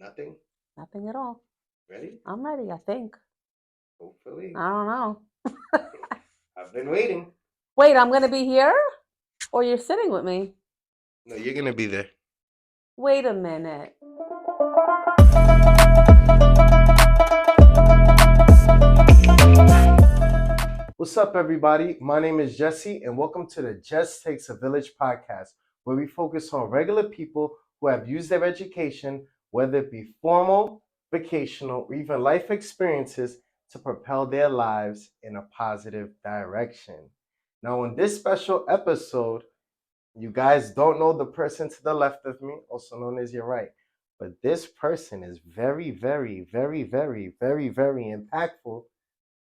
Nothing? Nothing at all. Ready? I'm ready, I think. Hopefully. I don't know. I've been waiting. Wait, I'm going to be here? Or you're sitting with me? No, you're going to be there. Wait a minute. What's up, everybody? My name is Jesse, and welcome to the Jess Takes a Village podcast, where we focus on regular people who have used their education, whether it be formal, vocational, or even life experiences, to propel their lives in a positive direction. Now, in this special episode, you guys don't know the person to the left of me, also known as your right, but this person is very, very, very, very, very, very impactful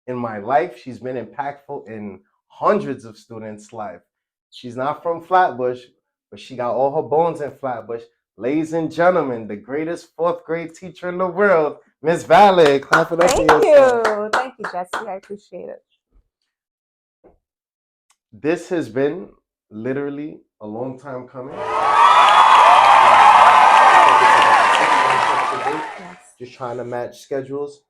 in my life. She's been impactful in hundreds of students' life. She's not from Flatbush, but she got all her bones in Flatbush. Ladies and gentlemen, the greatest fourth grade teacher in the world, Ms Valic. Clap it up for yourself. Thank you, Jesse. I appreciate it. This has been literally a long time coming. Yes. Just trying to match schedules.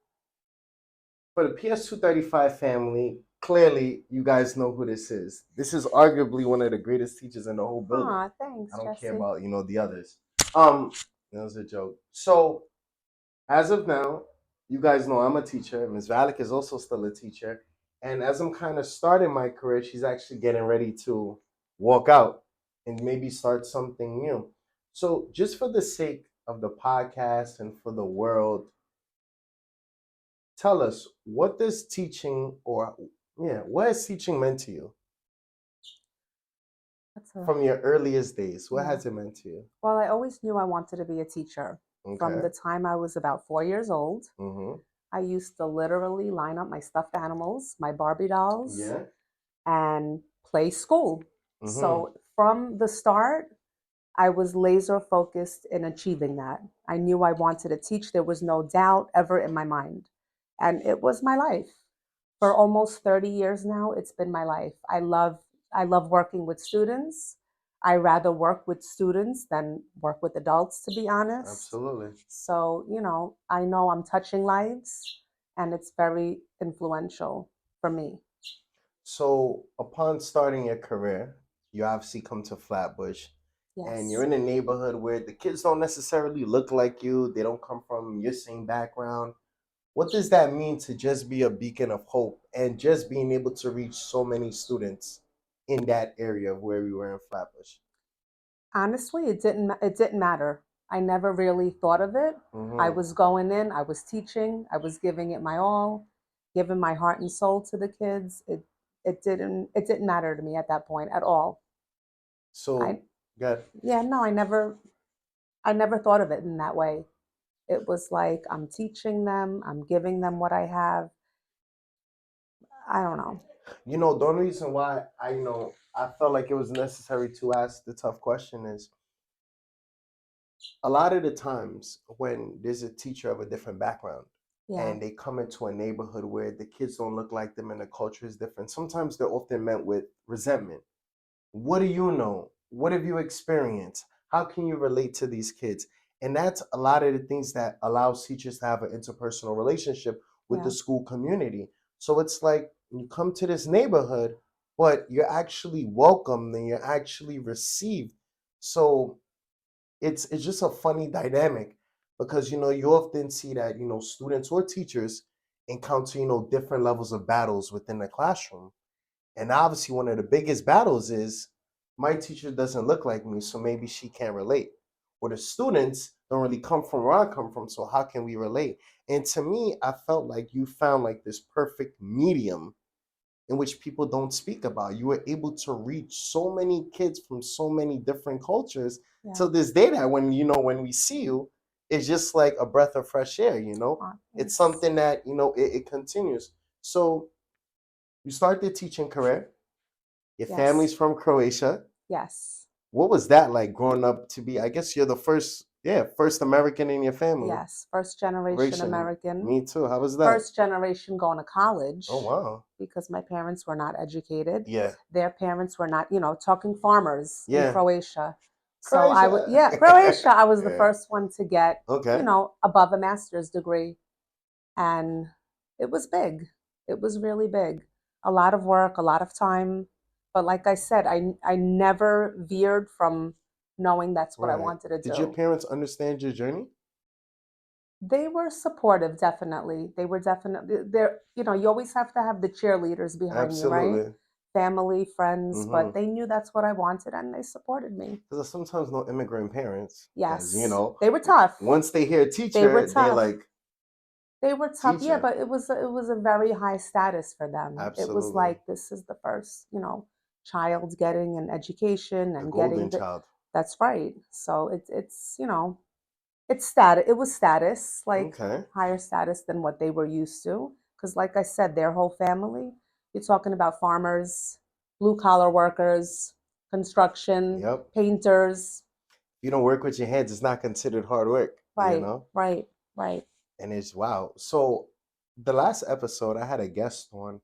For the PS235 family, clearly you guys know who this is. This is arguably one of the greatest teachers in the whole building. Aw, thanks, I don't Jesse. care about, the others. That was a joke. So, as of now, you guys know I'm a teacher. Ms Valic is also still a teacher. And as I'm kind of starting my career, she's actually getting ready to walk out and maybe start something new. So, just for the sake of the podcast and for the world, tell us, what does teaching what has teaching meant to you from your earliest days? What has it meant to you? Well, I always knew I wanted to be a teacher. Okay. From the time I was about 4 years old. Mm-hmm. I used to literally line up my stuffed animals, my Barbie dolls, and play school. Mm-hmm. So from the start, I was laser focused in achieving that. I knew I wanted to teach. There was no doubt ever in my mind. And it was my life. For almost 30 years now, it's been my life. I love working with students. I rather work with students than work with adults, to be honest. Absolutely. So, I know I'm touching lives, and it's very influential for me. So, upon starting your career, you obviously come to Flatbush. Yes. And you're in a neighborhood where the kids don't necessarily look like you. They don't come from your same background. What does that mean to just be a beacon of hope and just being able to reach so many students in that area of where we were in Flatbush? Honestly, it didn't matter. I never really thought of it. Mm-hmm. I was going in, I was teaching, I was giving it my all, giving my heart and soul to the kids. It didn't matter to me at that point at all. So, good. Yeah, no, I never thought of it in that way. It was like, I'm teaching them, I'm giving them what I have. I don't know. The only reason why I felt like it was necessary to ask the tough question is, a lot of the times when there's a teacher of a different background, and they come into a neighborhood where the kids don't look like them and the culture is different, sometimes they're often met with resentment. What do you know? What have you experienced? How can you relate to these kids? And that's a lot of the things that allows teachers to have an interpersonal relationship with the school community. So it's like you come to this neighborhood, but you're actually welcomed and you're actually received. So it's just a funny dynamic, because you often see that students or teachers encounter different levels of battles within the classroom. And obviously one of the biggest battles is, my teacher doesn't look like me, so maybe she can't relate. Or the students don't really come from where I come from, so how can we relate? And to me, I felt like you found like this perfect medium in which people don't speak about. You were able to reach so many kids from so many different cultures till this day, that when we see you, it's just like a breath of fresh air. It's something that it continues. So you started the teaching career. Your family's from Croatia. Yes. What was that like growing up to be? I guess you're the first American in your family. Yes, first generation American. Me too. How was that? First generation going to college. Oh, wow. Because my parents were not educated. Yeah. Their parents were not, talking farmers in Croatia. So I would, Croatia. yeah, Croatia. I was the Yeah. first one to get, Okay. above a master's degree. And it was big. It was really big. A lot of work, a lot of time. But like I said, I never veered from knowing that's what I Right. wanted to Did your do. parents understand your journey? They were supportive, definitely. They were definitely there. You always have to have the cheerleaders behind you, right? Absolutely. Family, friends, Mm-hmm. but they knew that's what I wanted and they supported me. Because sometimes no immigrant parents, because Yes. They were tough. once they hear They were teacher, they tough. like They were tough, yeah, teacher. but it was a very high status for them. It was Absolutely. like this is the first, child getting an education The and golden getting the child. that's right. So it's status. It was status, like Okay. higher status than what they were used to. Because, like I said, their whole family. You're talking about farmers, blue collar workers, construction, Yep. painters. You don't work with your hands, it's not considered hard work, Right, right, right. And it's wow. So the last episode I had a guest on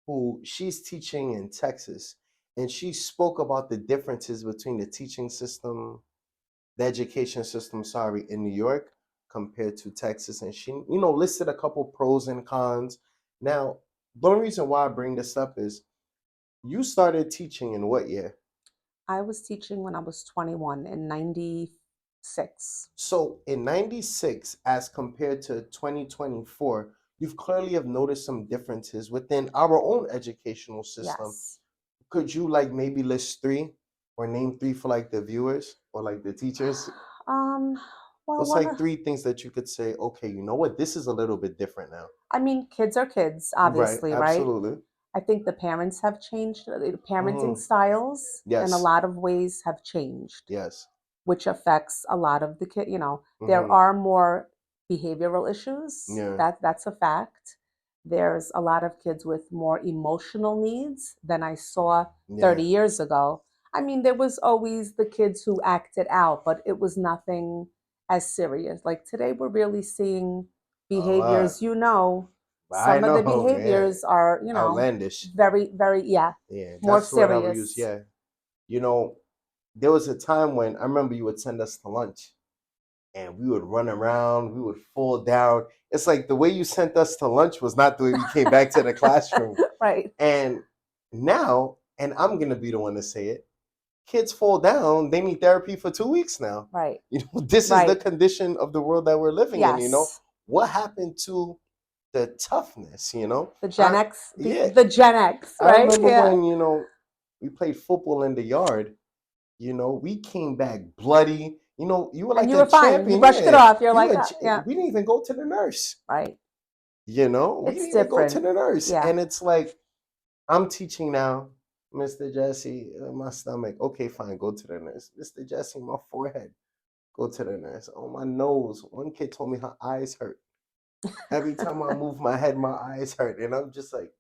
who she's teaching in Texas, and she spoke about the differences between the education system, sorry, in New York compared to Texas, and she, listed a couple pros and cons. Now, the only reason why I bring this up is you started teaching in what year? I was teaching when I was 21 in 96. So in 96, as compared to 2024, you've clearly have noticed some differences within our own educational system. Yes. Could you like maybe list three or name three for like the viewers or like the teachers? Um, well, What's like three things that you could say, okay, you know what, this is a little bit different now. I mean, kids are kids, Right, obviously, right? absolutely. I think the parents have changed. The parenting Hmm. styles in a Yes, lot of ways have changed, yes. which affects a lot of the kid. There Hmm. are more behavioral issues. Yeah, That's a fact. There's a lot of kids with more emotional needs than I saw yeah. 30 years ago. I mean, there was always the kids who acted out, but it was nothing as serious. Like today, we're really seeing A lot. behaviors, I some of the know, yeah. behaviors are, Outlandish. very, very, yeah, Yeah, more that's the word I would use. serious. Yeah. You know, there was a time when I remember you would send us to lunch and we would run around, we would fall down. It's like the way you sent us to lunch was not the way we came back to the classroom. Right, And now, and I'm going to be the one to say it, kids fall down, they need therapy for 2 weeks now. right, This is the right. condition of the world that we're living in. Yes. What happened to the toughness? The Gen I, X, yeah, the Gen X, I right? remember Yeah. when, we played football in the yard. We came back bloody. You were And like you a were fine. You champion. brushed it Yeah, off. You're you like, were. yeah, We didn't even go to the nurse. right. We It's didn't even go to different. the nurse. Yeah, And it's like I'm teaching now, Mr. Jesse, my stomach. Okay, fine, go to the nurse. Mr. Jesse, my forehead. Go to the nurse. On my nose. One kid told me her eyes hurt. Every time I move my head, my eyes hurt, and I'm just like,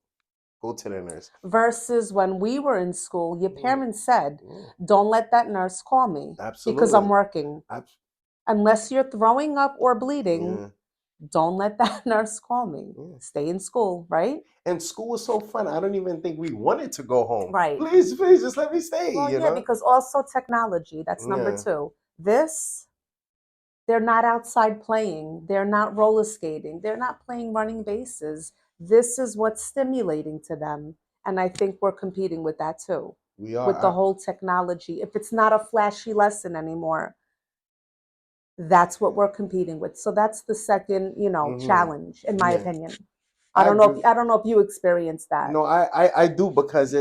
go to the nurse. versus when we were in school, your Mm, parents said, mm, don't let that nurse call me because I'm absolutely. working. Abs- Unless you're throwing up or bleeding, yeah, don't let that nurse call me. yeah. Stay in school, right? And school was so fun. I don't even think we wanted to go home. Right. Please, please, just let me stay. Well, yeah, because also technology, that's number Yeah, two. This, they're not outside playing. They're not roller skating. They're not playing running bases. This is what's stimulating to them. And I think we're competing with that too, we are. with the whole technology. If it's not a flashy lesson anymore, that's what we're competing with. So that's the second, Mhm. challenge, in my Yeah, opinion. I I don't know agree. if I don't know if you experienced that. No, I do because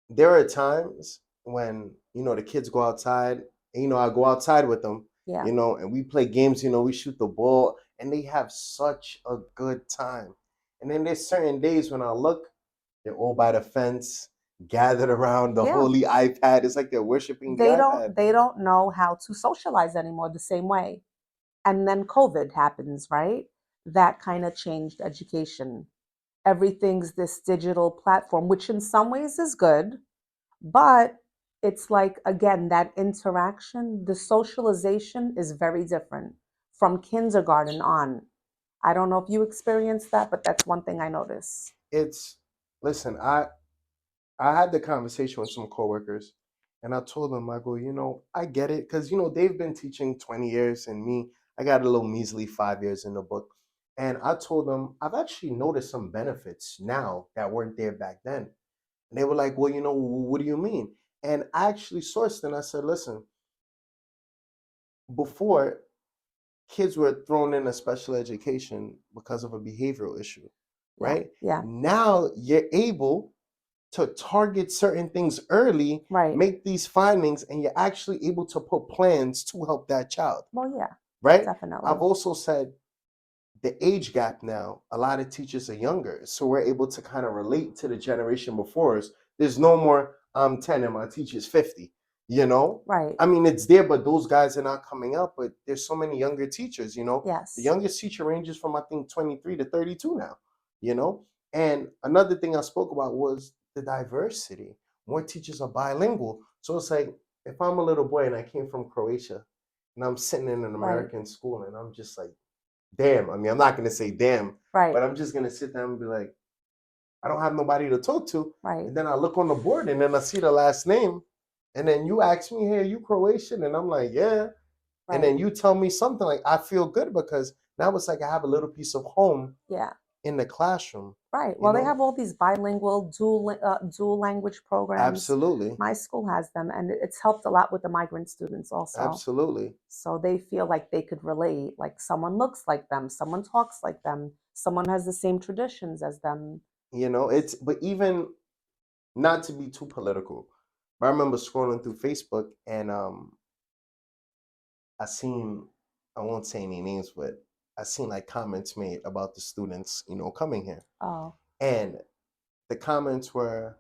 there are times when the kids go outside, and I go outside with them, Yeah. and we play games. We shoot the ball, and they have such a good time. And then there's certain days when I look, they're all by the fence, gathered around the Yeah. holy iPad. It's like they're worshiping the iPad. They don't know how to socialize anymore the same way. And then COVID happens, right? That kind of changed education. Everything's this digital platform, which in some ways is good, but it's like, again, that interaction, the socialization is very different from kindergarten on. I don't know if you experienced that, but that's one thing I notice. It's Listen, I had the conversation with some coworkers, And I told them, I go, I get it. Because, they've been teaching 20 years and me, I got a little measly 5 years in the book. And I told them, I've actually noticed some benefits now that weren't there back then. And they were like, well, what do you mean? And I actually sourced and I said, listen, before kids were thrown in a special education because of a behavioral issue, Yeah. right? Yeah. Now you're able to target certain things early, Right. make these findings, and you're actually able to put plans to help that child, Well, yeah, right? definitely. I've also said the age gap now, a lot of teachers are younger, so we're able to kind of relate to the generation before us. There's no more I'm 10 and my teacher's 50, Right. I mean, it's there, but those guys are not coming out. But there's so many younger teachers, Yes. The youngest teacher ranges from, I think, 23 to 32 now, And another thing I spoke about was the diversity. More teachers are bilingual. So it's like, if I'm a little boy and I came from Croatia and I'm sitting in an Right. American school and I'm just like, damn. I mean, I'm not going to say damn, Right. but I'm just going to sit there and be like, I don't have nobody to talk to. Right. And then I look on the board and then I see the last name. And then you ask me, hey, are you Croatian? And I'm like, yeah. Right. And then you tell me something like, I feel good because now it's like I have a little piece of home Yeah. in the classroom. Right. Well, they have all these bilingual dual language programs. Absolutely. My school has them, and it's helped a lot with the migrant students also. Absolutely. So they feel like they could relate. Like someone looks like them, someone talks like them, someone has the same traditions as them. But even not to be too political, but I remember scrolling through Facebook and I won't say any names, but I seen like comments made about the students, coming here. Oh. And the comments were,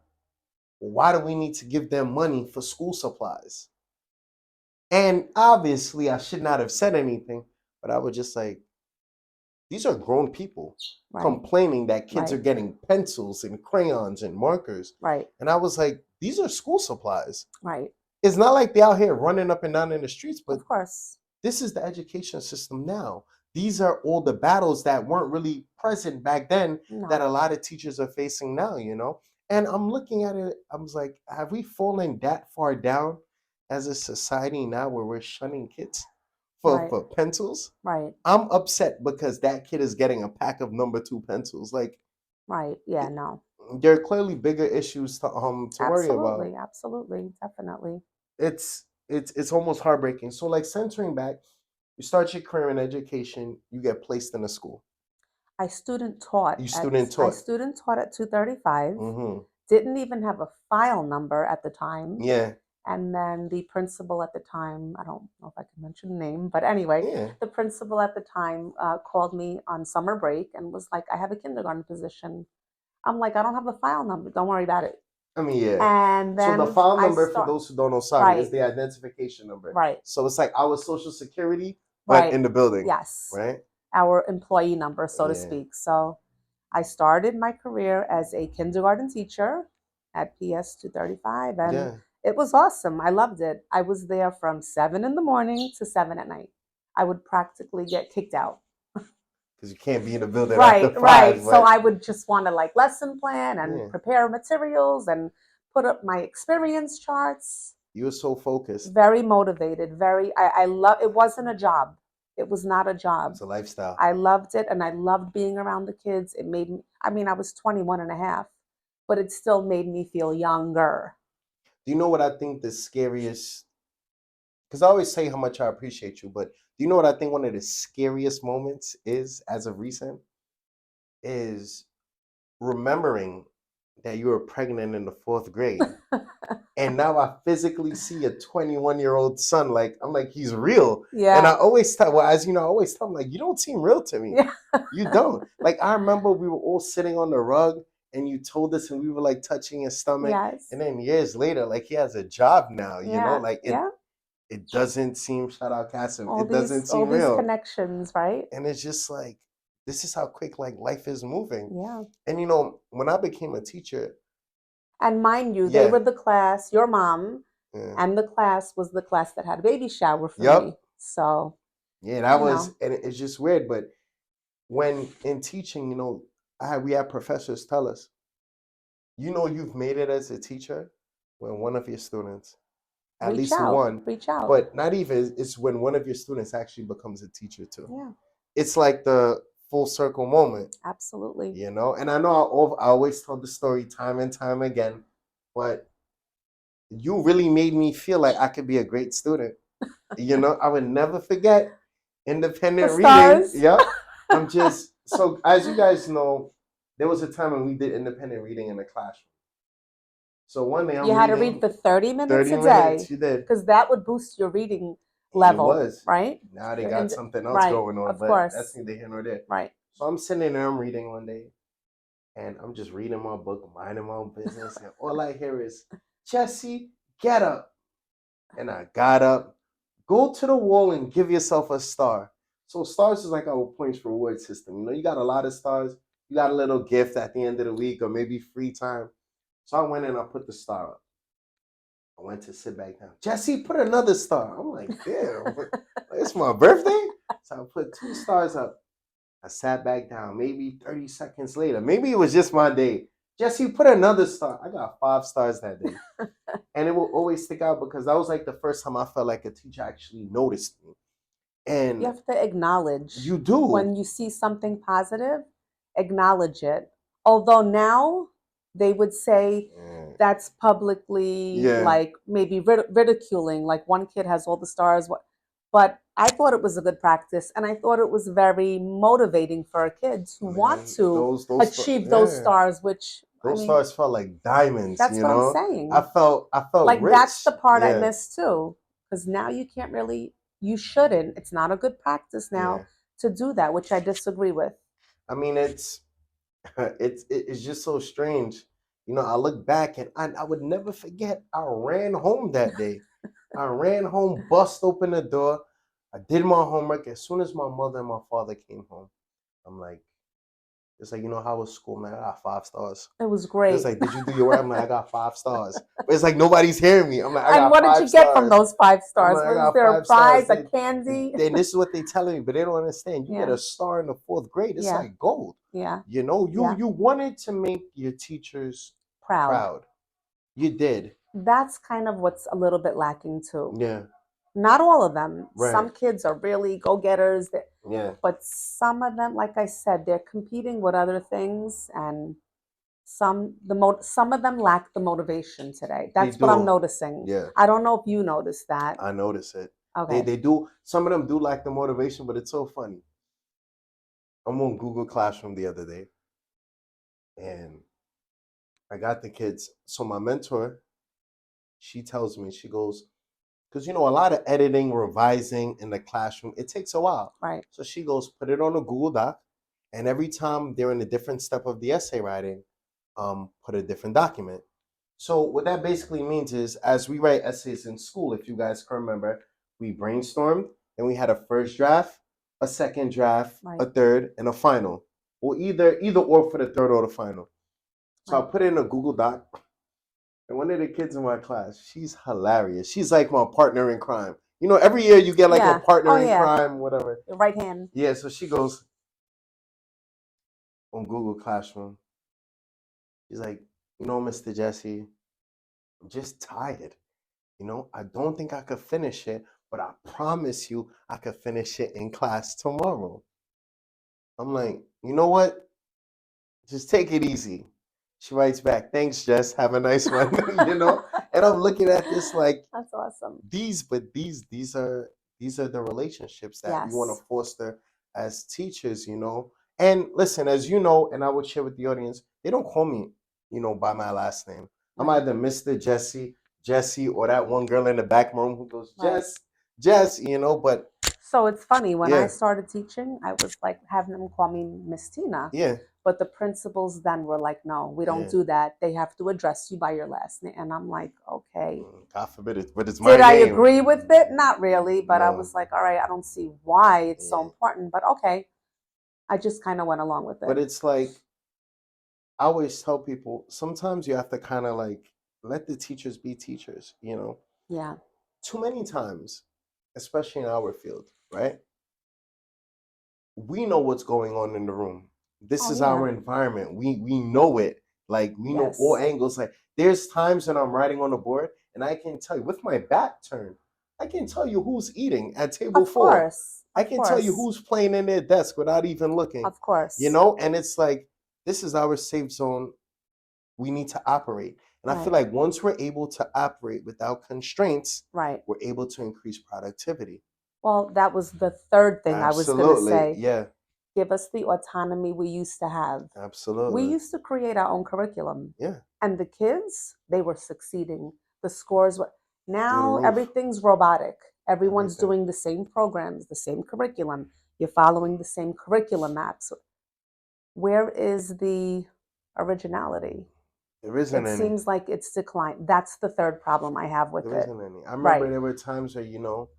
why do we need to give them money for school supplies? And obviously I should not have said anything, but I was just like, these are grown people complaining that kids are getting pencils and crayons and markers. Right. And I was like, these are school supplies. Right. It's not like they're out here running up and down in the streets, but of course, this is the education system now. These are all the battles that weren't really present back then that a lot of teachers are facing now, And I'm looking at it, I was like, have we fallen that far down as a society now where we're shunning kids for pencils? Right. I'm upset because that kid is getting a pack of number 2 pencils. Like, right. Yeah, no. There are clearly bigger issues to worry about. Absolutely, definitely. It's almost heartbreaking. So like centering back, you start your career in education, you get placed in a school. I student taught. You student taught. I student taught at 235. Mm-hmm. Didn't even have a file number at the time. Yeah. And then the principal at the time, I don't know if I can mention the name, but anyway, the principal at the time called me on summer break and was like, I have a kindergarten position. I'm like, I don't have a file number. Don't worry about it. I mean, yeah. And then so the file number, for those who don't know, sorry, is the identification number. Right. So it's like our social security, but in the building. Yes. Right. Our employee number, so to speak. So I started my career as a kindergarten teacher at PS 235, and it was awesome. I loved it. I was there from 7 in the morning to 7 at night. I would practically get kicked out. Because you can't be in the building after 5. Right. So I would just want to like lesson plan and prepare materials and put up my experience charts. You were so focused. Very motivated. I love, it wasn't a job. It was not a job. It's a lifestyle. I loved it, and I loved being around the kids. It made me, I mean, I was 21 and a half, but it still made me feel younger. Do you know what I think the scariest, because I always say how much I appreciate you, but do you know what I think one of the scariest moments is, as of recent, is remembering that you were pregnant in the 4th grade. And now I physically see a 21-year-old son. Like, I'm like, he's real. Yeah. And I always tell, well, as you know, I always tell him, like, you don't seem real to me. Yeah. You don't. Like, I remember we were all sitting on the rug and you told us and we were like touching his stomach. Yes. And then years later, like, he has a job now, you know? Like, it doesn't seem, shout out Kasim, it doesn't seem real. All these connections, right? And it's just like, this is how quick like life is moving. Yeah. And you know, when I became a teacher, and mind you, they were the class, your mom, and the class was the class that had a baby shower for me. So that was, and it's just weird. But when in teaching, you know, we had professors tell us, you know, you've made it as a teacher when one of your students at Reach least out. one, Reach out. but not even. It's when one of your students actually becomes a teacher too. Yeah, It's like the full circle moment, absolutely. you know. And I know I always tell the story time and time again, but you really made me feel like I could be a great student. You know, I would never forget The independent reading. stars. Yep. I'm just so as you guys know, there was a time when we did independent reading in the classroom. So one day I'm You had to read reading for 30 minutes 30 a minutes. day You did. because that would boost your reading It level, was. right? Now they Your got ind- something else right, going on, of but that's course. neither here nor there. Right. So I'm sitting there, I'm reading one day, and I'm just reading my book, minding my own business, and all I hear is, Jesse, get up. And I got up, go to the wall and give yourself a star. So stars is like our points reward system. You know, you got a lot of stars, you got a little gift at the end of the week or maybe free time. So I went and I put the star up. I went to sit back down. Jesse, put another star. I'm like, damn, it's my birthday? So I put 2 stars up. I sat back down. Maybe 30 seconds later, maybe it was just my day. Jesse, put another star. I got 5 stars that day. And it will always stick out because that was like the first time I felt like a teacher actually noticed me. And You have to acknowledge you do. when you see something positive, acknowledge it. Although now they would say that's publicly like maybe ridiculing, like one kid has all the stars. But I thought it was a good practice, and I thought it was very motivating for our kids who want to achieve those stars, which those stars felt like diamonds. That's you what know? I'm saying. I felt like rich. that's the part I miss too, because now you can't really, you shouldn't. It's not a good practice now to do that, which I disagree with. I mean, it's just so strange. You know, I look back and I would never forget. I ran home that day. I ran home, bust open the door. I did my homework. As soon as my mother and my father came home, I'm like, it's like, you know, how was school, man? I got 5 stars. It was great. It's like, did you do your work? I'm like, I got 5 stars. But it's like nobody's hearing me. I'm like, I got 5 stars. And what did you get from those 5 stars? Like, Was there a prize, a candy? And this is what they telling me, but they don't understand. You get a star in the 4th grade. It's like gold. Yeah. You know, you wanted to make your teachers proud. You did. That's kind of what's a little bit lacking too. Yeah. Not all of them. Right. Some kids are really go-getters. Yeah. But some of them, like I said, they're competing with other things, and some of them lack the motivation today. That's what I'm noticing. Yeah. I don't know if you notice that. I notice it. Okay. They do. Some of them do lack the motivation, but it's so funny. I'm on Google Classroom the other day, and I got the kids. So my mentor, she tells me, she goes, because, you know, a lot of editing, revising in the classroom, it takes a while. Right. So she goes, put it on a Google Doc, and every time they're in a different step of the essay writing, put a different document. So what that basically means is, as we write essays in school, if you guys can remember, we brainstormed, and we had a first draft, a second draft, a third, and a final. Or either or for the third or the final. So I put it in a Google Doc. And one of the kids in my class, she's hilarious. She's like my partner in crime. You know, every year you get like a partner in crime, whatever. The right hand. Yeah, so she goes on Google Classroom. She's like, you know, Mr. Jesse, I'm just tired. You know, I don't think I could finish it, but I promise you I could finish it in class tomorrow. I'm like, you know what? Just take it easy. She writes back, thanks, Jess. Have a nice one. You know? And I'm looking at this like, that's awesome. These are the relationships that we want to foster as teachers, you know. And listen, as you know, and I would share with the audience, they don't call me, you know, by my last name. I'm either Mr. Jesse, or that one girl in the back room who goes, Jess, you know, but. So it's funny, when I started teaching, I was like having them call me Miss Tina. Yeah. But the principals then were like, no, we don't do that. They have to address you by your last name. And I'm like, okay. God forbid it, but it's my name. Did I agree with it? Not really. But I was like, all right, I don't see why it's so important. But okay. I just kind of went along with it. But it's like, I always tell people, sometimes you have to kind of like let the teachers be teachers, you know? Yeah. Too many times, especially in our field, right? We know what's going on in the room. This is our environment. We know it. Like, we know all angles. Like, there's times when I'm writing on the board and I can tell you with my back turned, I can tell you who's eating at table Of 4. course. I Of can tell you course. who's playing in their desk without even looking. Of course. You know, and it's like, this is our safe zone. We need to operate. And I feel Right. like once we're able to operate without constraints, Right. we're able to increase productivity. Well, that was the third thing I was going to Absolutely. say. Yeah, Give us the autonomy we used to have. We absolutely. used to create our own curriculum. Yeah. And the kids, they were succeeding. The scores were. Through the Now roof. everything's robotic. Everyone's Everything. doing the same programs, the same curriculum. You're following the same curriculum maps. Where is the originality? There isn't It any. seems like it's declined. That's the third problem I have with There it. isn't any. I remember Right. there were times where, you know,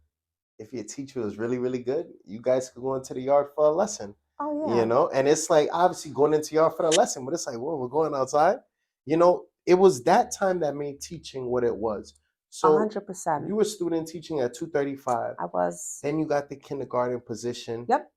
if your teacher was really, really good, you guys could go into the yard for a lesson. Oh, yeah. You know, and it's like obviously going into yard for the lesson, but it's like, whoa, we're going outside. You know, it was that time that made teaching what it was. So 100%. you were student teaching at 235. I was. Then you got the kindergarten position. Yep.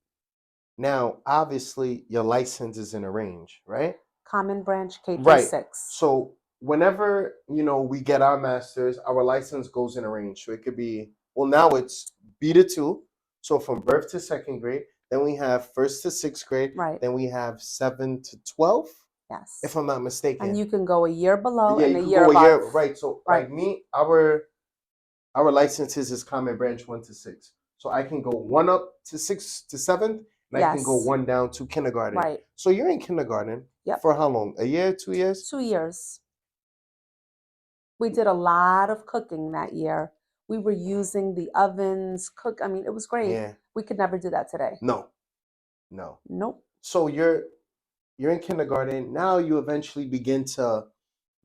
Now, obviously, your license is in a range, right? Common branch K through Right. 6. So whenever, you know, we get our masters, our license goes in a range. So it could be, well, now it's B to 2. So from birth to 2nd grade. Then we have 1st to 6th grade. Right. Then we have 7 to 12, Yes. if I'm not mistaken. And you can go a year below yeah, and you a could year go above. a year, right? So Right. like me, our licenses is common branch 1 to 6. So I can go 1 up to 6 to 7th, and I can go Yes. 1 down to kindergarten. Right. So you're in kindergarten Yep. for how long? A year, 2 years? 2 years. We did a lot of cooking that year. We were using the ovens, I mean, it was great. Yeah. We could never do that today. No. Nope. So you're in kindergarten. Now you eventually begin to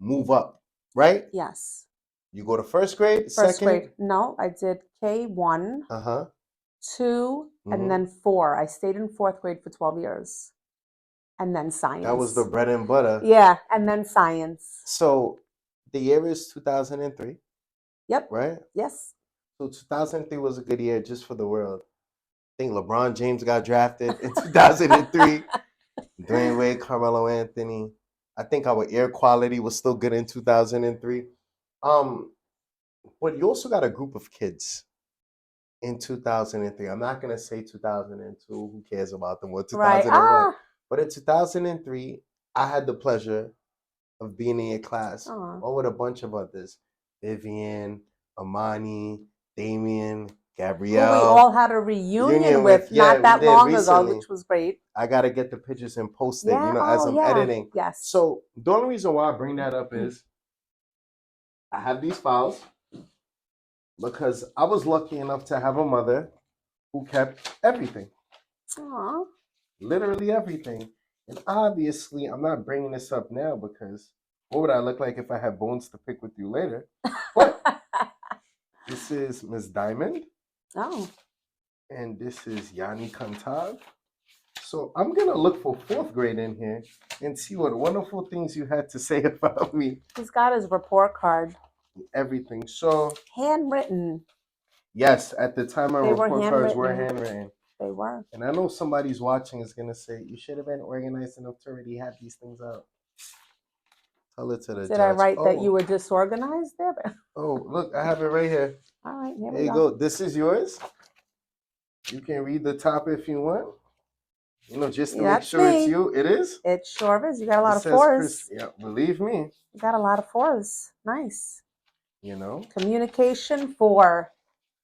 move up, right? Yes. You go to 1st grade, First 2nd? grade. No, I did K1, Uh-huh. 2, and then 4. I stayed in 4th grade for 12 years. And then science. That was the bread and butter. Yeah, and then science. So the year is 2003. Yep. Right? Yes. So 2003 was a good year just for the world. I think LeBron James got drafted in 2003. Dwayne Wade, Carmelo Anthony. I think our air quality was still good in 2003. But you also got a group of kids in 2003. I'm not gonna say 2002. Who cares about them? Or 2001. Right. But in 2003, I had the pleasure of being in your class, along with a bunch of others: Vivian, Amani, Damien, Gabrielle. Who we all had a reunion with not that long ago, which was great. I gotta get the pictures and post it, you know, as I'm editing. Yes. So the only reason why I bring that up is I have these files because I was lucky enough to have a mother who kept everything. Aww. Literally everything. And obviously, I'm not bringing this up now because what would I look like if I had bones to pick with you later? But this is Ms. Diamond. Oh. And this is Yanni Kantav. So I'm going to look for 4th grade in here and see what wonderful things you had to say about me. He's got his report card. Everything. So handwritten. Yes, at the time our report cards were handwritten. They were. And I know somebody's watching is going to say, you should have been organized enough to already have these things out. Tell it to the judge. Did I write that you were disorganized there? Oh, look, I have it right here. All right, here There you go. This is yours. You can read the top if you want. You know, just to make sure it's you. It is? It sure is. You got a lot of 4s. Yeah, believe me. You got a lot of 4s. Nice. You know? Communication 4.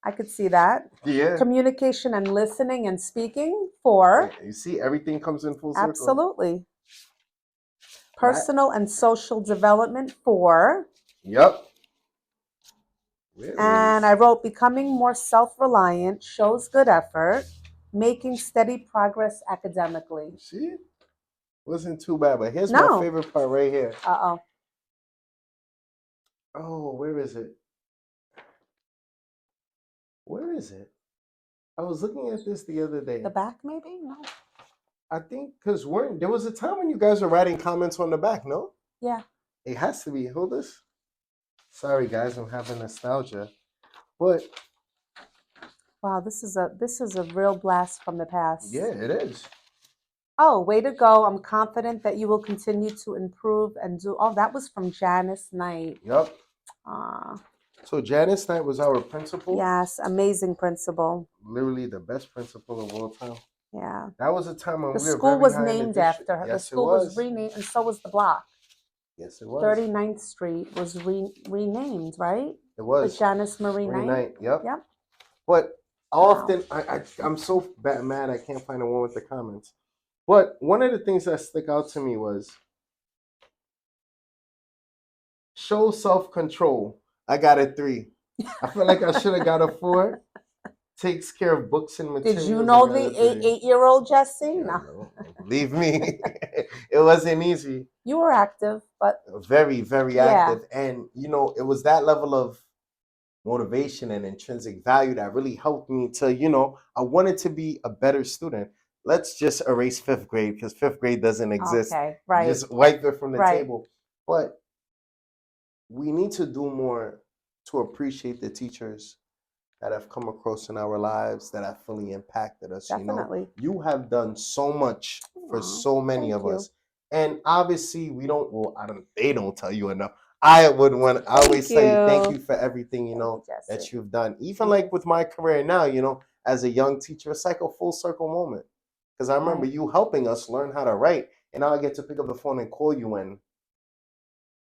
I could see that. Yeah. Communication and listening and speaking 4. Yeah, you see, everything comes in full circle. Absolutely. Personal and social development 4. Yep. And I wrote becoming more self-reliant, shows good effort, making steady progress academically. See? Wasn't too bad, but here's my favorite part right here. Uh-oh. Oh, where is it? Where is it? I was looking at this the other day. The back, maybe? No. I think because there was a time when you guys were writing comments on the back, no? Yeah. It has to be. Hold this. Sorry, guys, I'm having nostalgia. But wow, this is a real blast from the past. Yeah, it is. Oh, way to go. I'm confident that you will continue to improve and do. Oh, that was from Janice Knight. Yep. So Janice Knight was our principal. Yes, amazing principal. Literally the best principal of all time. Yeah. That was a time when The we were school very was high in the named district. after her. Yes, The school was renamed, and so was the block. Yes, it was. 39th Street was renamed, right? It was. With Janice Marie Knight. Yep. Yep. But often, I'm so mad I can't find the one with the comments. But one of the things that stick out to me was show self-control. I got a 3. I feel like I should have got a 4. Takes care of books and materials. Did you know the 8-year-old Jessie? No. Believe me, it wasn't easy. You were active, but very, very active. And it was that level of motivation and intrinsic value that really helped me to, I wanted to be a better student. Let's just erase 5th grade because 5th grade doesn't exist. Okay, right. Just wipe it from the table. But we need to do more to appreciate the teachers that have come across in our lives that have fully impacted us. Definitely. You have done so much for so many of us. And obviously they don't tell you enough. I always say thank you for everything, that you've done. Even like with my career now, as a young teacher, it's like a full circle moment. Because I remember you helping us learn how to write, and now I get to pick up the phone and call you when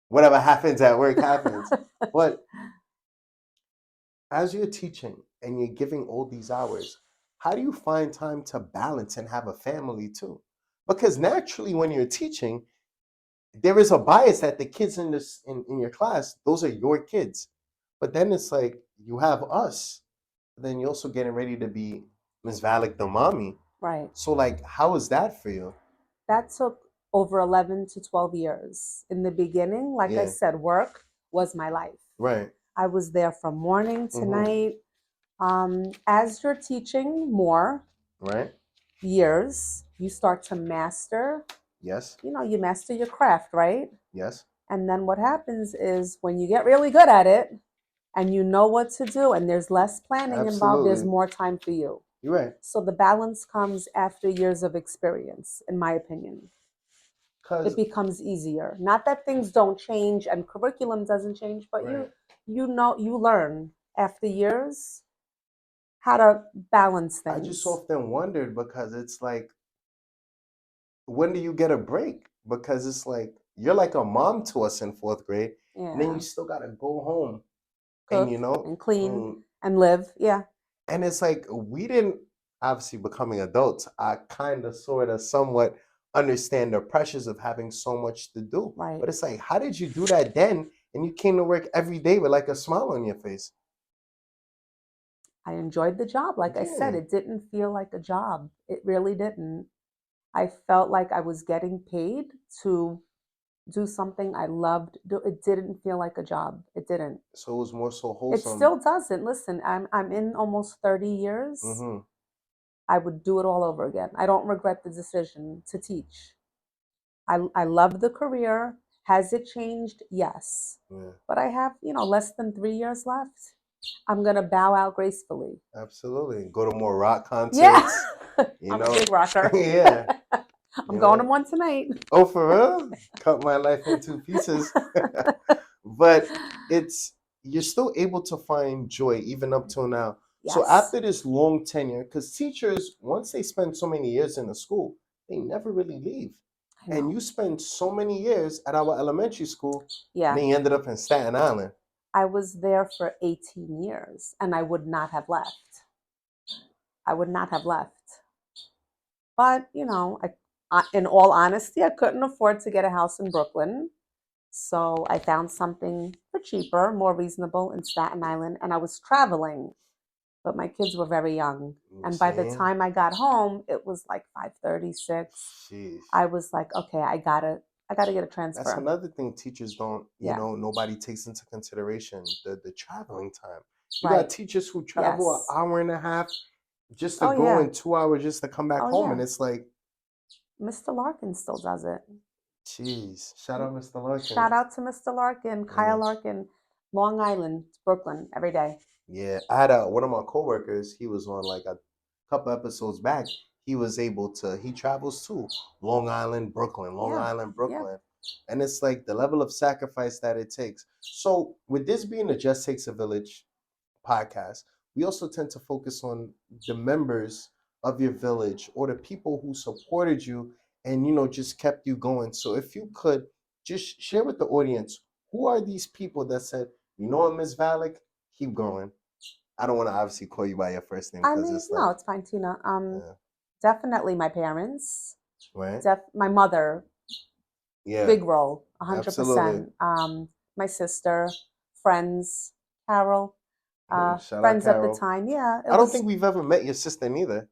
whatever happens at work happens. But as you're teaching and you're giving all these hours, how do you find time to balance and have a family too? Because naturally when you're teaching, there is a bias that the kids in your class, those are your kids. But then it's like you have us. Then you're also getting ready to be Ms Valic the mommy. Right. So like how is that for you? That took over 11 to 12 years. In the beginning, like I said, work was my life. Right. I was there from morning to night. As you're teaching more years, you start to master. Yes. You master your craft, right? Yes. And then what happens is when you get really good at it and you know what to do and there's less planning involved, there's more time for you. You're right. So the balance comes after years of experience, in my opinion. It becomes easier. Not that things don't change and curriculum doesn't change, but you learn after years how to balance things. I just often wondered because it's like, when do you get a break? Because it's like you're like a mom to us in 4th grade, and then you still gotta go home, cook and clean and live. Yeah. And it's like we didn't obviously becoming adults. I kind of, sort of, somewhat understand the pressures of having so much to do. Right. But it's like, how did you do that then? And you came to work every day with like a smile on your face. I enjoyed the job. Like I said, it didn't feel like a job. It really didn't. I felt like I was getting paid to do something I loved. It didn't feel like a job. It didn't. So it was more so wholesome. It still doesn't. Listen, I'm in almost 30 years. Mm-hmm. I would do it all over again. I don't regret the decision to teach. I love the career. Has it changed? Yes. Yeah. But I have, less than 3 years left. I'm going to bow out gracefully. Absolutely. Go to more rock concerts. Yeah. I'm a big rocker. Yeah. I'm going to one tonight. Oh, for real? Cut my life in 2 pieces. But you're still able to find joy even up till now. Yes. So after this long tenure, because teachers, once they spend so many years in a school, they never really leave. And you spend so many years at our elementary school, and then you ended up in Staten Island. I was there for 18 years, and I would not have left. I would not have left. But, in all honesty, I couldn't afford to get a house in Brooklyn. So I found something for cheaper, more reasonable in Staten Island, and I was traveling. But my kids were very young. And by the time I got home, it was like 5:36. Jeez. I was like, okay, I gotta get a transfer. That's another thing teachers don't, nobody takes into consideration, the traveling time. You got teachers who travel an hour and a half just to go in 2 hours just to come back home. And it's like, Mr. Larkin still does it. Jeez. Shout out Mr. Larkin. Shout out to Mr. Larkin, Kyle Larkin, Long Island, Brooklyn, every day. Yeah, I had one of my coworkers. He was on like a couple episodes back. he was able to, he travels to Long Island, Brooklyn, Long Yeah. Island, Yeah. Brooklyn. And it's like the level of sacrifice that it takes. So with this being a Just Takes a Village podcast, we also tend to focus on the members of your village or the people who supported you and, you know, just kept you going. So if you could just share with the audience, who are these people that said, you know what, Ms Valic, keep going. I don't want to obviously call you by your first name I because mean, it's no, like, it's fine, Tina. yeah, Definitely my parents. right? My mother, Yeah, big role, absolutely. 100%. My sister, friends, Carol, Shout out friends at the Carol. time. Yeah, it I don't was think we've ever met your sister neither.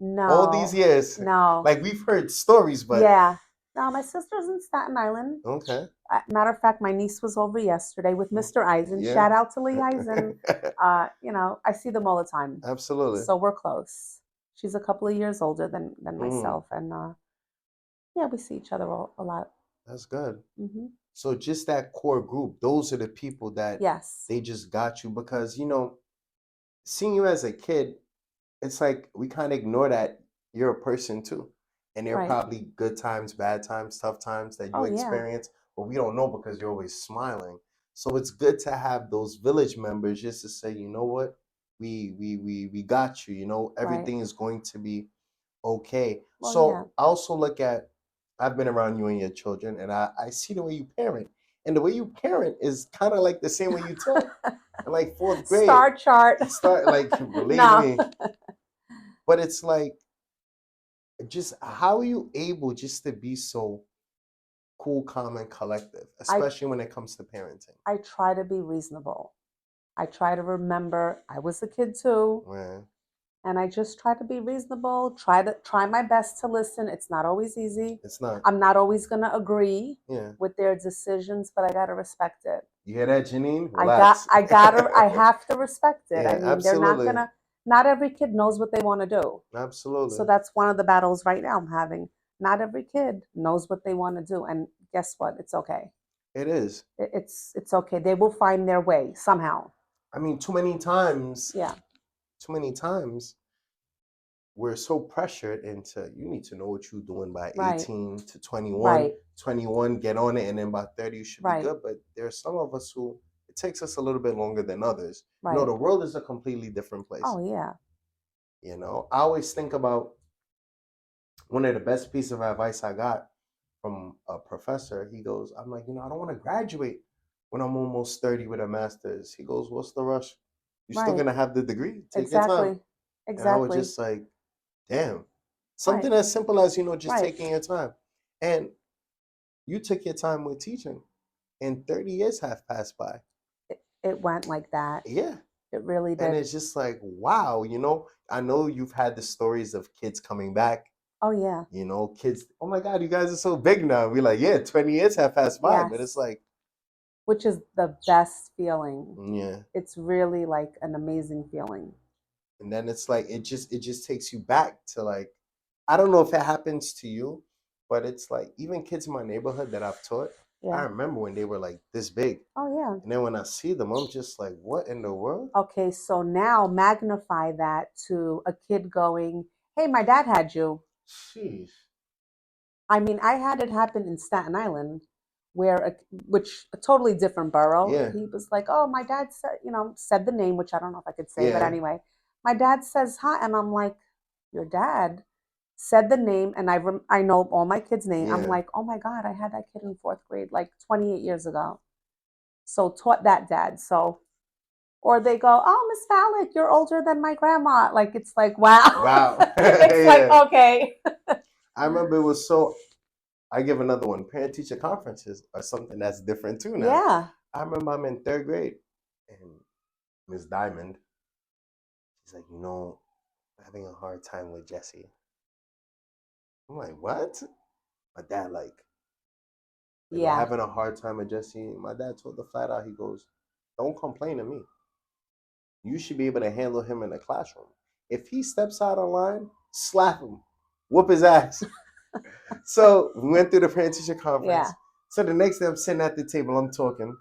All these no, years. no. Like we've heard stories, but Yeah, no. My sister's in Staten Island. okay. Matter of fact, my niece was over yesterday with Mr. Eisen. Yeah. Shout out to Lee Eisen. You know, I see them all the time, Absolutely. so we're close. She's a couple of years older than myself, and yeah, we see each other a lot. That's good. Hmm. So just that core group, those are the people that Yes, they just got you because, you know, seeing you as a kid, it's like we kind of ignore that you're a person too. And there are right. probably good times, bad times, tough times that you Oh yeah, experience, but we don't know because you're always smiling. So it's good to have those village members just to say, you know what, we got you. You know, right. everything is going to be okay. Well, yeah. So I also look at, I've been around you and your children, and I see the way you parent. And the way you parent is kind of like the same way you talk. In like fourth grade, Star chart. start like, believe No. me. But it's like, just how are you able just to be so cool, calm, and collective, especially when it comes to parenting? I try to be reasonable. I try to remember I was a kid too, Man, and I just try to be reasonable. Try my best to listen. It's not always easy. it's not. I'm not always gonna agree Yeah. with their decisions, but I gotta respect it. You hear that, Janine? Relax. I have to respect it. Yeah, I mean, they're not absolutely. gonna. Not every kid knows what they want to do. Absolutely. So that's one of the battles right now I'm having. Not every kid knows what they want to do, and guess what? It's okay. It is. It's okay. They will find their way somehow. I mean, too many times, Yeah. we're so pressured into, you need to know what you're doing by Right. 18 to 21. Right. 21, get on it, and then by 30 you should be Right. good. But there are some of us who it takes us a little bit longer than others. You know, Right. the world is a completely different place. Oh yeah. You know, I always think about one of the best pieces of advice I got from a professor. He goes, I'm like, you know, I don't want to graduate when I'm almost 30 with a master's. He goes, what's the rush? You're still Right. gonna have the degree. Take your time. Exactly. And I was Exactly. just like, damn. Something Right. as simple as, you know, just Right. taking your time. And you took your time with teaching, and 30 years have passed by. It went like that. Yeah. It really And did. it's just like, wow, you know, I know you've had the stories of kids coming back. Oh yeah. You know, kids, oh my God, you guys are so big now. We're like, yeah, 20 years have passed by. But Yes. it's like, Which is the best feeling. yeah. It's really like an amazing feeling. And then it's like, it just takes you back to like, I don't know if it happens to you, but it's like, even kids in my neighborhood that I've taught, I Yeah. remember when they were like this big. Oh yeah. And then when I see them, I'm just like, what in the world? Okay, so now magnify that to a kid going, "Hey, my dad had you." Sheesh. I mean, I had it happen in Staten Island, where which a totally different borough. Yeah. He was like, "Oh, my dad said, said the name, which I don't know if I could say, but Yeah. anyway, my dad says hi," and I'm like, "Your dad said the name," and I know all my kids' name. I'm Yeah. like, "Oh my God, I had that kid in fourth grade like 28 years ago." So taught that dad. So, or they go, "Oh, Ms Valic, you're older than my grandma." Like it's like, wow. Wow. It's like, Yeah. okay. I remember it was so, I give another one. Parent teacher conferences are something that's different too now. Yeah. I remember I'm in third grade and Miss Diamond, she's like, you know, I'm having a hard time with Jesse. I'm like, what? My dad, like you're Yeah. having a hard time with Jesse. My dad told her flat out, he goes, don't complain to me. You should be able to handle him in the classroom. If he steps out of line, slap him, whoop his ass. So we went through the parent teacher conference. Yeah. So the next day I'm sitting at the table, I'm talking,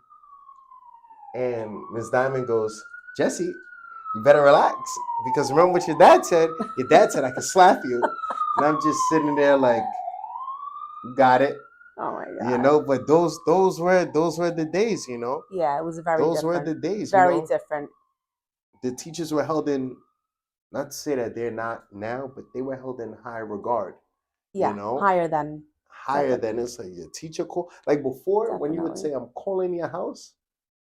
and Miss Diamond goes, Jesse, You better relax. Because remember what your dad said? Your dad said I could slap you. And I'm just sitting there like, got it. Oh my You God. know, but those were the days, you know. Yeah, it was very Those were different. the days, you Very know. different. The teachers were held in, not to say that they're not now, but they were held in high regard, you Yeah, know. higher than Higher than, it's like your teacher call. Like before, when you would definitely. say, I'm calling your house,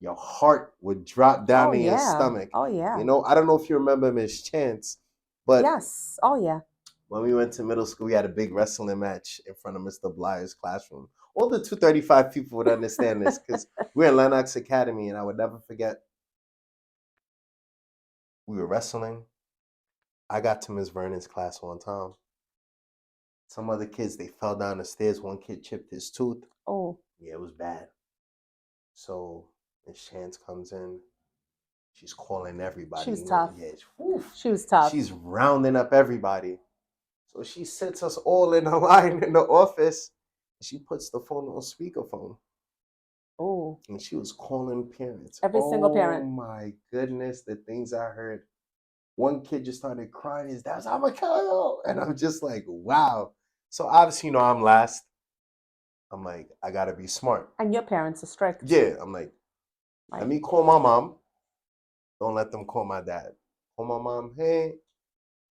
your heart would drop Oh down in your yeah. stomach. Oh yeah. You know, I don't know if you remember Miss Chance, but Yes. Oh yeah. when we went to middle school, we had a big wrestling match in front of Mr. Blyer's classroom. All the 235 people would understand this because we're in Lennox Academy, and I would never forget. We were wrestling. I got to Miss Vernon's class one time. Some other kids, they fell down the stairs. One kid chipped his tooth. Oh. Yeah, it was bad. So Miss Chance comes in. She's calling everybody. She was You know, tough. yeah, whew, She was tough. she's rounding up everybody. So she sits us all in a line in the office. She puts the phone on speakerphone. Oh. And she was calling parents. Every single parent. Oh my goodness, the things I heard. One kid just started crying. His dad's, I'm a killer. And I'm just like, wow. So obviously, you know, I'm last. I'm like, I gotta be smart. And your parents are strict. Yeah, I'm like, let me call my mom. Don't let them call my dad. Call my mom. Hey,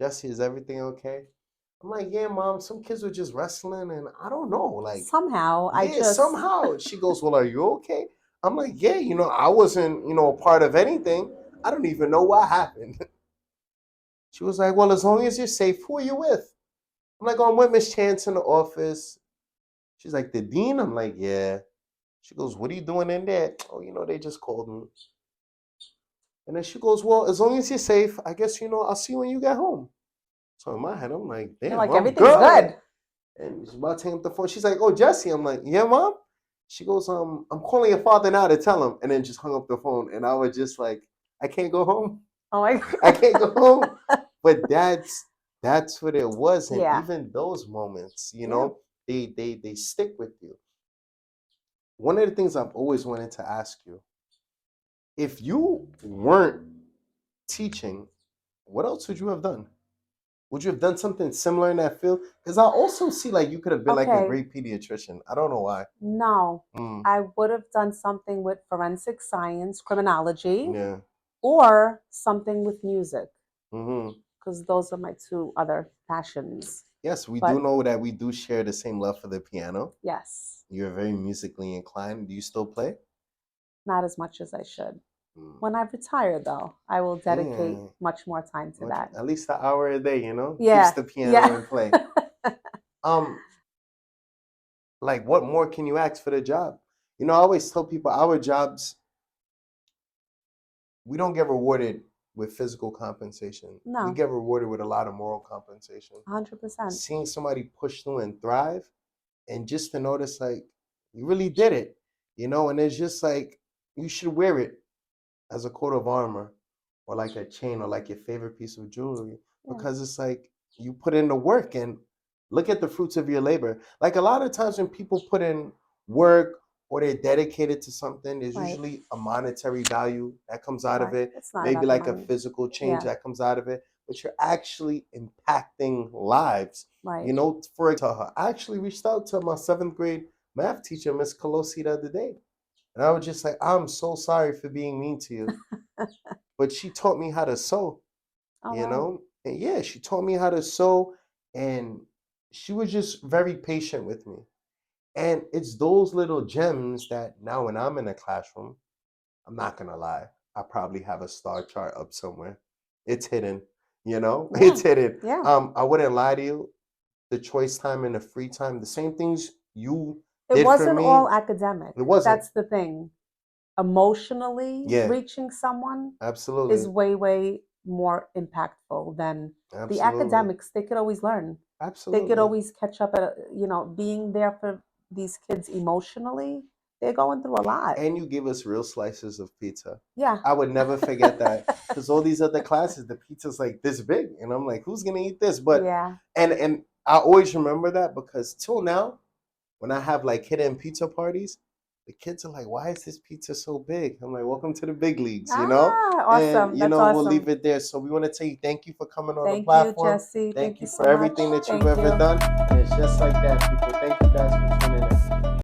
Jesse, is everything okay? I'm like, yeah, mom. Some kids were just wrestling, and I don't know. Like, somehow I yeah, just somehow. She goes, well, are you okay? I'm like, yeah, you know, I wasn't, you know, a part of anything. I don't even know what happened. She was like, well, as long as you're safe, who are you with? I'm like, oh, I'm with Miss Chance in the office. She's like, the dean? I'm like, yeah. She goes, what are you doing in there? Oh, you know, they just called me. And then she goes, well, as long as you're safe, I guess, you know, I'll see you when you get home. So in my head, I'm like, you're damn, like I'm everything's good. And she's about to hang up the phone. She's like, oh, Jesse. I'm like, yeah, mom? She goes, I'm calling your father now to tell him. And then just hung up the phone. And I was just like, I can't go home. Oh my I can't go home. But that's what it was. And Yeah. even those moments, you Yeah. know, they stick with you. One of the things I've always wanted to ask you, if you weren't teaching, what else would you have done? Would you have done something similar in that field? Because I also see like you could have been like a Okay. great pediatrician. I don't know why. No. Mm, I would have done something with forensic science, criminology, yeah. or something with music, hmm because those are my two other passions. Yes, we do But know that we do share the same love for the piano. yes, You're very musically inclined. Do you still play? not as much as I should. Mm. When I retire, though, I will dedicate Yeah. much more time to that. At least an hour a day, you know? Yeah. Keeps the piano Yeah. in play. Like what more can you ask for the job? You know, I always tell people our jobs, we don't get rewarded with physical compensation. We No, get rewarded with a lot of moral compensation. 100%. Seeing somebody push through and thrive, and just to notice like you really did it, you know, and it's just like you should wear it as a coat of armor or like a chain or like your favorite piece of jewelry Yeah. because it's like you put in the work and look at the fruits of your labor. Like a lot of times when people put in work or they're dedicated to something, there's Right. usually a monetary value that comes out of Right. it, It's not maybe about the like a money. physical change Yeah. that comes out of it, but you're actually impacting lives. Right. You know, for example, I actually reached out to my 7th grade math teacher, Miss Colosi, the other day. And I was just like, I'm so sorry for being mean to you. But she taught me how to sew, Oh, you wow. know? And yeah, she taught me how to sew and she was just very patient with me. And it's those little gems that now when I'm in a classroom, I'm not gonna lie, I probably have a star chart up somewhere. It's hidden, you know? Yeah. It's hidden. Yeah. I wouldn't lie to you. The choice time and the free time, the same things you It did for wasn't me. all academic. It wasn't. That's the thing. Emotionally Yeah, reaching someone is absolutely. way, way more impactful than the Absolutely. academics. They could always learn. They Absolutely. could always catch up at, being there for these kids emotionally. They're going through a lot. And you give us real slices of pizza. Yeah. I would never forget that because all these other classes, the pizza's like this big, and I'm like, who's gonna eat this? But Yeah. and I always remember that because till now, when I have like hidden pizza parties, the kids are like, why is this pizza so big? I'm like, welcome to the big leagues, you know? Awesome. And, you That's know, we'll awesome. leave it there. So we want to tell you thank you for coming on the Thank you, platform. Jesse. Thank you so for everything much. that you've Thank ever you. done. And it's just like that, people. Thank you guys for tuning in.